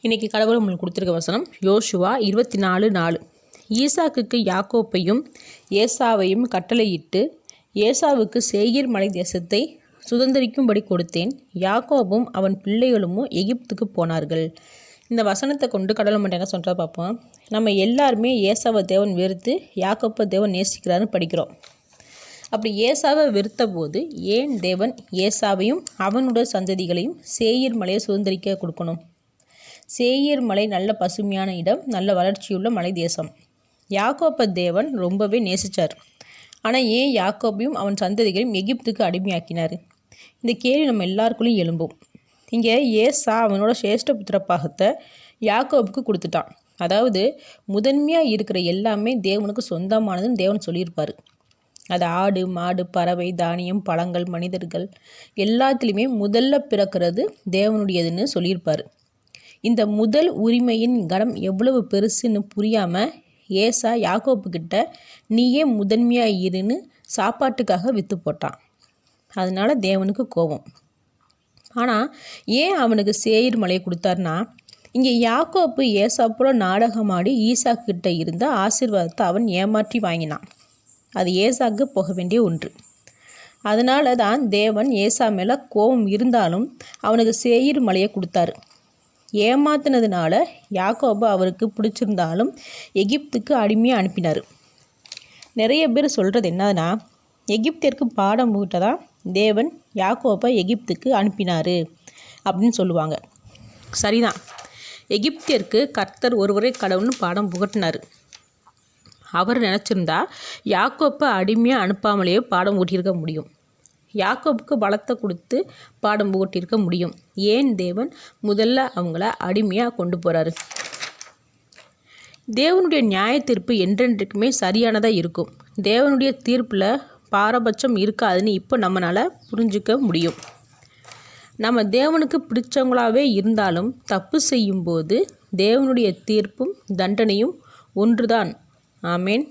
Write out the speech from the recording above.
இன்றைக்கி கடவுள் நம்மளுக்கு கொடுத்துருக்க வசனம் யோசுவா 24:4. ஈசாக்குக்கு யாக்கோப்பையும் ஏசாவையும் கட்டளையிட்டு ஏசாவுக்கு சேயீர் மலை தேசத்தை சுதந்திரிக்கும்படி கொடுத்தேன். யாக்கோபும் அவன் பிள்ளைகளும் எகிப்துக்கு போனார்கள். இந்த வசனத்தை கொண்டு கடவுள் மட்டும் என்ன சொல்கிறத பார்ப்போம். நம்ம எல்லாருமே ஏசாவை தேவன் வெறுத்து யாக்கோப்பை தேவன் நேசிக்கிறாருன்னு படிக்கிறோம். அப்படி ஏசாவை வெறுத்த போது ஏன் தேவன் ஏசாவையும் அவனுடைய சந்ததிகளையும் சேயீர் மலையை சுதந்திரிக்க கொடுக்கணும்? சேயீர் மலை நல்ல பசுமையான இடம், நல்ல வளர்ச்சியுள்ள மலை தேசம். யாக்கோப்பை தேவன் ரொம்பவே நேசித்தார். ஆனால் ஏன் யாக்கோபையும் அவன் சந்ததிகளையும் எகிப்துக்கு அடிமையாக்கினார்? இந்த கேள்வி நம்ம எல்லாருக்குள்ளேயும் எழும்பும். இங்கே ஏசா அவனோட சேஷ்ட புத்திர பாகத்தை யாக்கோபுக்கு கொடுத்துட்டான். அதாவது முதன்மையாக இருக்கிற எல்லாமே தேவனுக்கு சொந்தமானதுன்னு தேவன் சொல்லியிருப்பார். அது ஆடு மாடு பறவை தானியம் பழங்கள் மனிதர்கள் எல்லாத்துலேயுமே முதல்ல பிறக்கிறது தேவனுடையதுன்னு சொல்லியிருப்பார். இந்த முதல் உரிமையின் கனம் எவ்வளவு பெருசுன்னு புரியாமல் ஏசா யாக்கோப்புக்கிட்ட நீயே முதன்மையாக இருன்னு சாப்பாட்டுக்காக விற்று போட்டான். அதனால் தேவனுக்கு கோபம். ஆனால் ஏன் அவனுக்கு சேயீர் மலையை கொடுத்தாருனா, இங்கே யாக்கோப்பு ஏசாப்போல நாடகமாடி ஈசாக்கிட்ட இருந்த ஆசீர்வாதத்தை அவன் ஏமாற்றி வாங்கினான். அது ஏசாக்கு போக வேண்டிய ஒன்று. அதனால தான் தேவன் ஏசா மேலே கோபம் இருந்தாலும் அவனுக்கு சேயீர் மலையை கொடுத்தாரு. ஏமாத்தினதுனால யாக்கோபு அவருக்கு பிடிச்சிருந்தாலும் எகிப்துக்கு அடிமையாக அனுப்பினார். நிறைய பேர் சொல்கிறது என்னதுன்னா, எகிப்திற்கு பாடம் புகட்டதான் தேவன் யாக்கோபை எகிப்துக்கு அனுப்பினார் அப்படின்னு சொல்லுவாங்க. சரிதான், எகிப்திற்கு கர்த்தர் ஒருவரே கடவுள்னு பாடம் புகட்டினார். அவர் நினச்சிருந்தா யாக்கோப்பை அடிமையாக அனுப்பாமலேயே பாடம் ஊட்டியிருக்க முடியும். யாக்கோப்புக்கு பலத்தை கொடுத்து பாடம் புகட்டியிருக்க முடியும். ஏன் தேவன் முதல்ல அவங்கள அடிமையாக கொண்டு போகிறாரு? தேவனுடைய நியாய தீர்ப்பு என்றென்றைக்குமே சரியானதாக இருக்கும். தேவனுடைய தீர்ப்பில் பாரபட்சம் இருக்காதுன்னு இப்போ நம்மளால் புரிஞ்சிக்க முடியும். நம்ம தேவனுக்கு பிடிச்சவங்களாகவே இருந்தாலும் தப்பு செய்யும்போது தேவனுடைய தீர்ப்பும் தண்டனையும் ஒன்றுதான். ஆமேன்.